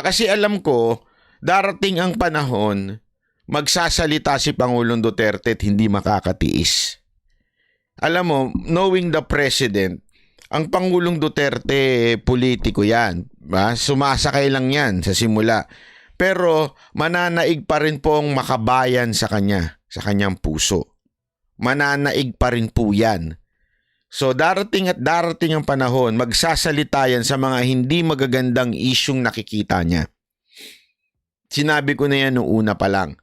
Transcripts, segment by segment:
Kasi alam ko, darating ang panahon, magsasalita si Pangulong Duterte at hindi makakatiis. Alam mo, knowing the President, ang Pangulong Duterte, politiko yan. Ba? Sumasakay lang yan sa simula. Pero mananaig pa rin po ang makabayan sa kanya, sa kanyang puso. Mananaig pa rin po yan. So darating at darating ang panahon, magsasalita yan sa mga hindi magagandang isyung nakikita niya. Sinabi ko na yan noong una pa lang.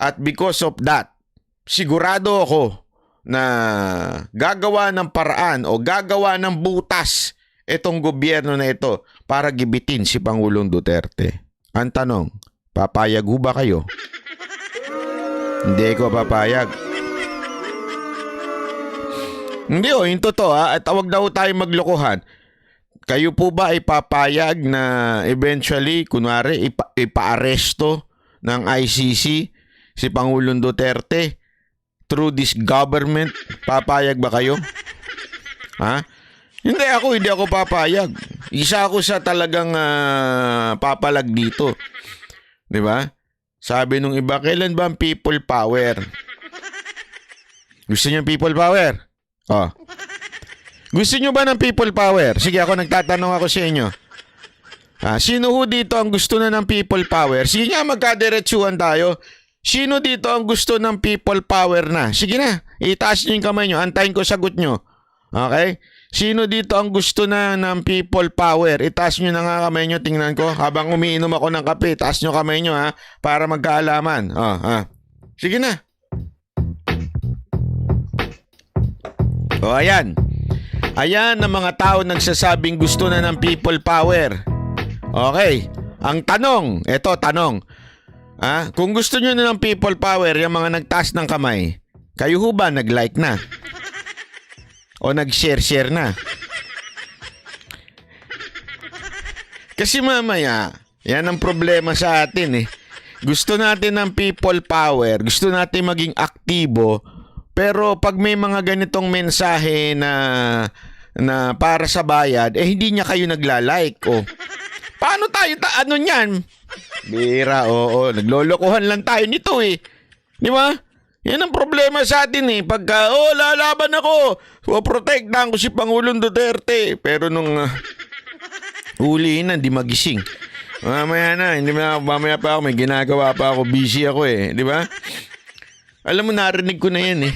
At because of that, sigurado ako na gagawa ng paraan o gagawa ng butas itong gobyerno na ito para gibitin si Pangulong Duterte. Ang tanong, papayag ho ba kayo? Hindi ko papayag. Hindi yung totoo at wag daw tayo maglokohan. Kayo po ba ay papayag na eventually, kunwari, ipa-aresto ng ICC si Pangulong Duterte through this government? Papayag ba kayo? Ha? Hindi ako papayag. Isa ako sa talagang papalag dito. 'Di ba? Sabi nung iba, kailan ba ang people power? Gusto niyo people power? Oh. Gusto niyo ba ng people power? Sige, nagtatanong ako sa inyo. Sino ho dito ang gusto na ng people power? Sige nga, magkadiretsuhan tayo. Sino dito ang gusto ng people power na? Sige na, itaas niyo yung kamay niyo. Antayin ko sagot niyo. Okay? Sino dito ang gusto na ng people power? Itaas niyo na nga kamay niyo, tingnan ko. Habang umiinom ako ng kape, itaas niyo kamay niyo para magkaalaman. Sige na. Ayan. Ayan ang mga tao nagsasabing gusto na ng people power. Okay. Ang tanong, tanong. Kung gusto nyo na ng people power, yung mga nagtaas ng kamay, kayo ho ba nag-like na? O nag-share na? Kasi mamaya, yan ang problema sa atin Gusto natin ng people power, gusto natin maging aktibo, pero pag may mga ganitong mensahe na para sa bayad, hindi niya kayo nagla-like. Paano tayo ano niyan? Bira, naglolokohan lang tayo nito Di ba? Yan ang problema sa atin Pagka, lalaban ako, protektahan ko si Pangulong Duterte. Pero nung huli na, di magising. Mamaya pa ako, may ginagawa pa ako, busy ako Di ba? Alam mo, narinig ko na yan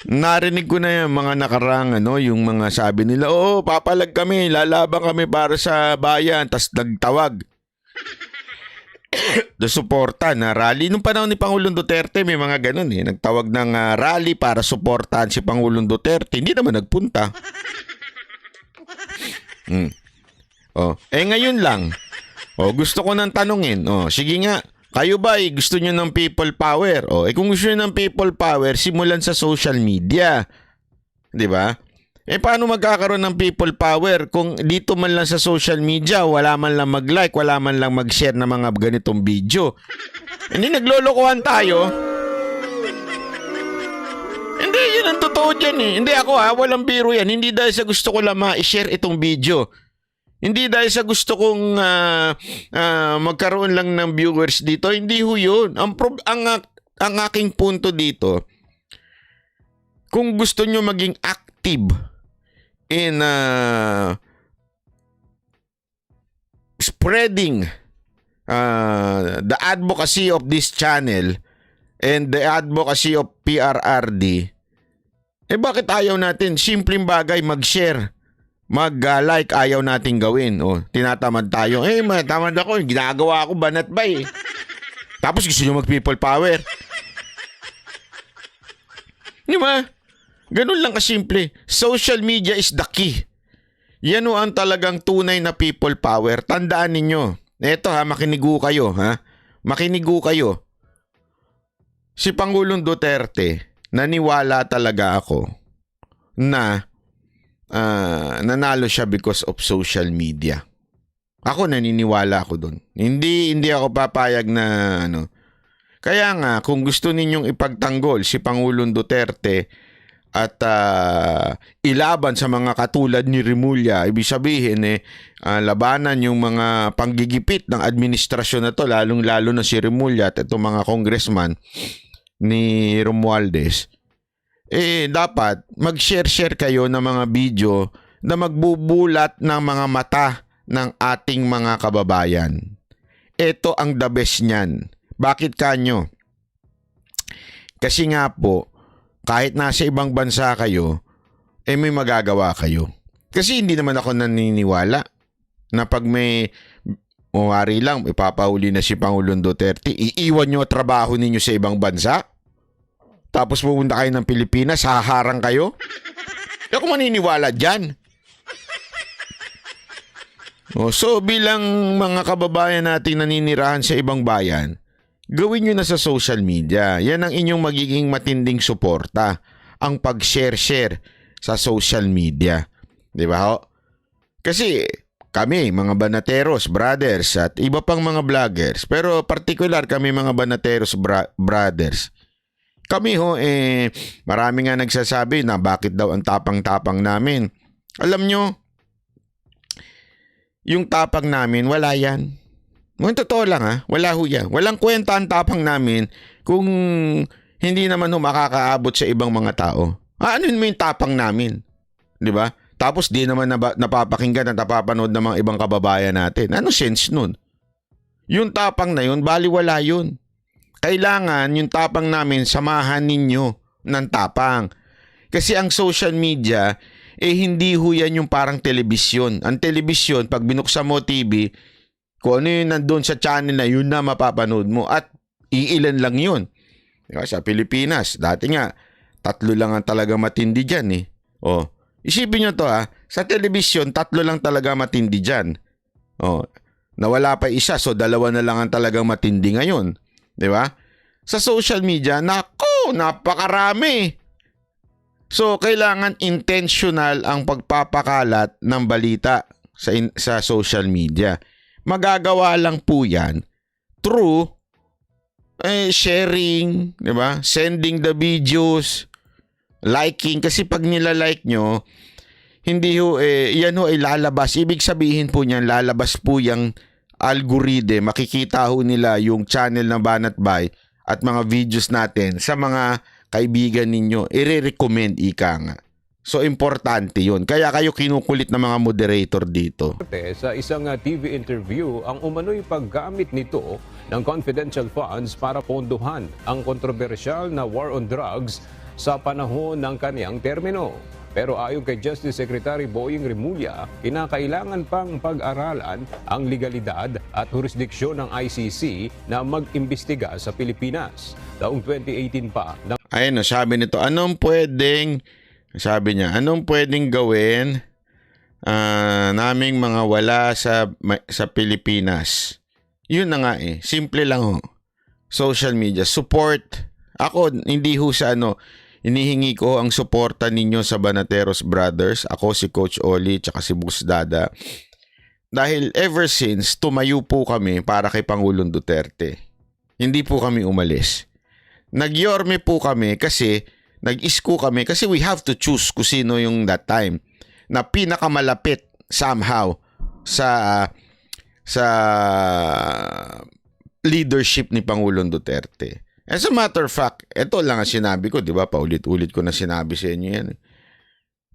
Narinig ko na yan mga nakarang yung mga sabi nila, papalag kami, lalaban kami para sa bayan, tas nagtawag. The suporta na rally. Nung panahon ni Pangulong Duterte, may mga ganun Nagtawag ng rally para suportahan si Pangulong Duterte. Hindi naman nagpunta. Ngayon lang. Gusto ko nang tanungin. Sige nga. Kayo ba gusto nyo ng people power? Kung gusto nyo ng people power, simulan sa social media. Di ba? Paano magkakaroon ng people power kung dito man lang sa social media, wala man lang mag-like, wala man lang mag-share ng mga ganitong video? Hindi, naglolokohan tayo. Hindi, yun ang totoo dyan Hindi ako walang biro yan. Hindi dahil sa gusto ko lang ma-share itong video. Hindi dahil sa gusto kong magkaroon lang ng viewers dito. Hindi ho yun. Ang aking punto dito, kung gusto nyo maging active in spreading the advocacy of this channel and the advocacy of PRRD, bakit ayaw natin? Simpleng bagay, mag-share. Mag-like, ayaw nating gawin. Tinatamad tayo. Tamad ako. Ginagawa ko, banat ba Tapos gusto nyo mag-people power. Di ba? Ganun lang kasimple. Social media is the key. Yan ang talagang tunay na people power. Tandaan ninyo. Eto makinigo kayo. Makinigo kayo. Si Pangulong Duterte, naniwala talaga ako na nanalo siya because of social media. Ako naniniwala ako doon. Hindi ako papayag na Kaya nga, kung gusto ninyong ipagtanggol si Pangulong Duterte at ilaban sa mga katulad ni Remulla. Ibig sabihin labanan yung mga panggigipit ng administrasyon na to, lalong-lalo na si Remulla at itong mga congressman ni Romualdez. Dapat mag-share kayo ng mga video na magbubulat ng mga mata ng ating mga kababayan. Ito ang the best niyan. Bakit kanyo? Kasi nga po, kahit nasa ibang bansa kayo, may magagawa kayo. Kasi hindi naman ako naniniwala na pag may umari lang, ipapahuli na si Pangulong Duterte, iiwan nyo trabaho ninyo sa ibang bansa? Tapos pupunta kayo ng Pilipinas, haharang kayo? Hindi ako maniniwala dyan. So bilang mga kababayan natin naninirahan sa ibang bayan, gawin nyo na sa social media. Yan ang inyong magiging matinding suporta. Ang pag-share sa social media. Di ba ho? Kasi kami, mga banateros, brothers, at iba pang mga vloggers, pero particular kami mga banateros, brothers. Kami ho, marami nga nagsasabi na bakit daw ang tapang-tapang namin. Alam nyo, yung tapang namin, wala yan. Totoo lang wala ho yan. Walang kwenta ang tapang namin kung hindi naman makakaabot sa ibang mga tao. Ano yun yung tapang namin? Di ba? Tapos di naman napapakinggan at napapanood ng mga ibang kababayan natin. Ano sense nun? Yung tapang na yun, baliwala yun. Kailangan yung tapang namin samahan ninyo ng tapang. Kasi ang social media, hindi ho yan yung parang telebisyon. Ang telebisyon, pag binuksan mo TV, kung ano yung nandun sa channel na yun na mapapanood mo at iilan lang yun. Diba? Sa Pilipinas, dati nga, 3 lang ang talaga matindi dyan isipin nyo to sa telebisyon, 3 lang talaga matindi dyan. Nawala pa isa, so 2 na lang ang talagang matindi ngayon. Diba? Sa social media, napakarami. So, kailangan intentional ang pagpapakalat ng balita sa social media. Magagawa lang po yan through sharing, di ba? Sending the videos, liking. Kasi pag nila-like nyo, hindi ho, yan ho ay lalabas. Ibig sabihin po niyan, lalabas po yung algorithm. Makikita ho nila yung channel ng Banat Bay at mga videos natin sa mga kaibigan ninyo. I-recommend ika nga. So, importante yun. Kaya kayo kinukulit ng mga moderator dito. Sa isang TV interview, ang umano'y paggamit nito ng confidential funds para pondohan ang kontrobersyal na war on drugs sa panahon ng kaniyang termino. Pero ayon kay Justice Secretary Boying Remulla, kinakailangan pang pag-aralan ang legalidad at jurisdiksyon ng ICC na mag-imbestiga sa Pilipinas. Taong 2018 pa. Ayun, sabi nito, sabi niya, anong pwedeng gawin naming mga wala sa Pilipinas? Yun na nga simple lang ho. Social media, support. Ako, hindi ho sa inihingi ko ang suporta ninyo sa Banateros Brothers. Ako si Coach Oli, tsaka si Bus Dada. Dahil ever since, tumayo po kami para kay Pangulong Duterte. Hindi po kami umalis. Nagyorme po kami kasi nag-isko kami kasi we have to choose kung sino yung that time na pinakamalapit somehow sa leadership ni Pangulong Duterte. As a matter of fact, ito lang ang sinabi ko, di ba? Paulit-ulit ko na sinabi sa inyo yan.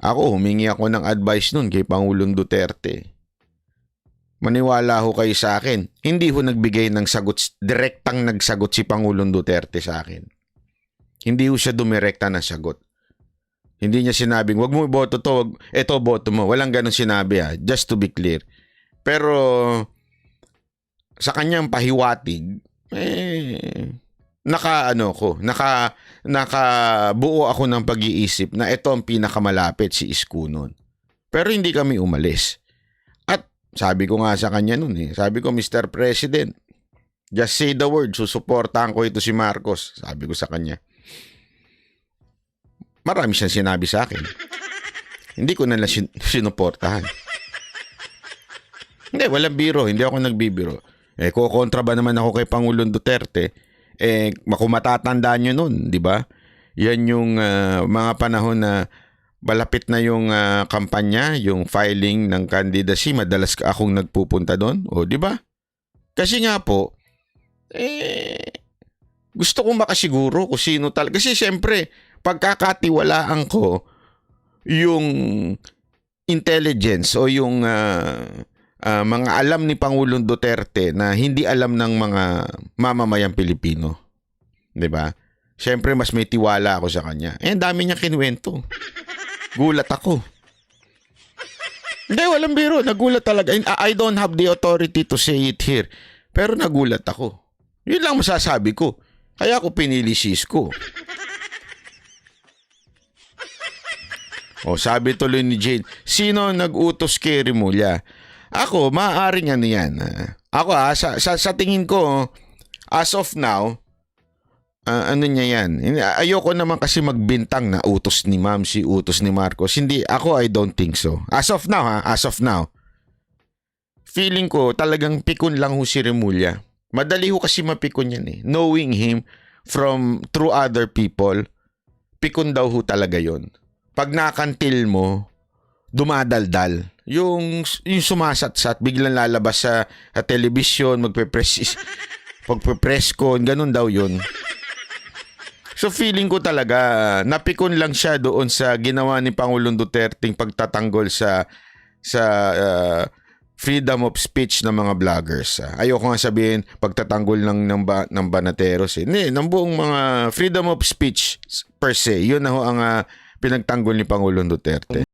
Ako, humingi ako ng advice nun kay Pangulong Duterte. Maniwala ho kayo sa akin. Hindi ho nagbigay ng sagot, direktang nagsagot si Pangulong Duterte sa akin. Hindi ho siya dumirekta na sagot. Hindi niya sinabing, wag mo iboto to, eto boto mo. Walang ganun sinabi just to be clear. Pero, sa kanyang pahiwatig, nakabuo ako ng pag-iisip na ito ang pinakamalapit si Isko nun. Pero hindi kami umalis. At sabi ko nga sa kanya nun sabi ko, Mr. President, just say the word, susuportahan ko ito si Marcos. Sabi ko sa kanya. Marami siyang sinabi sa akin. Hindi ko na sinuportahan. Hindi, walang biro. Hindi ako nagbibiro. Kukontra ba naman ako kay Pangulong Duterte? Kung matatandaan nyo nun, di ba? Yan yung mga panahon na malapit na yung kampanya, yung filing ng candidacy, madalas akong nagpupunta doon. O, di ba? Kasi nga po, gusto kong makasiguro kung sino talaga. Kasi siyempre, pagkakatiwalaan ko yung intelligence o yung mga alam ni Pangulong Duterte na hindi alam ng mga mamamayang Pilipino. 'Di ba? Siyempre mas may tiwala ako sa kanya. Ang dami niya kinuwento. Gulat ako. Hindi, walang biro. Nagulat talaga. I don't have the authority to say it here. Pero nagulat ako. Yun lang masasabi ko. Kaya ako pinili Cisco. Sabi tuloy ni Jane, sino nag-utos kay Remulla? Ako, maaaring ano yan. Ako sa tingin ko, as of now, ano niya yan. Ayoko naman kasi magbintang na utos ni Ma'am si utos ni Marcos. Hindi, ako I don't think so. As of now as of now. Feeling ko talagang pikon lang ho si Remulla. Madali ho kasi mapikon yan eh. Knowing him through other people, pikon daw ho talaga yon. Pag nakantil mo, dumadaldal. Yung sumasatsat, biglang lalabas sa television, magpe-press con, ganun daw yun. So feeling ko talaga, napikon lang siya doon sa ginawa ni Pangulong Duterte pagtatanggol sa freedom of speech ng mga vloggers. Ayoko nga sabihin pagtatanggol lang ng banateros. Hindi, ng buong mga freedom of speech per se. Yun na ho ang pinagtanggol ni Pangulong Duterte.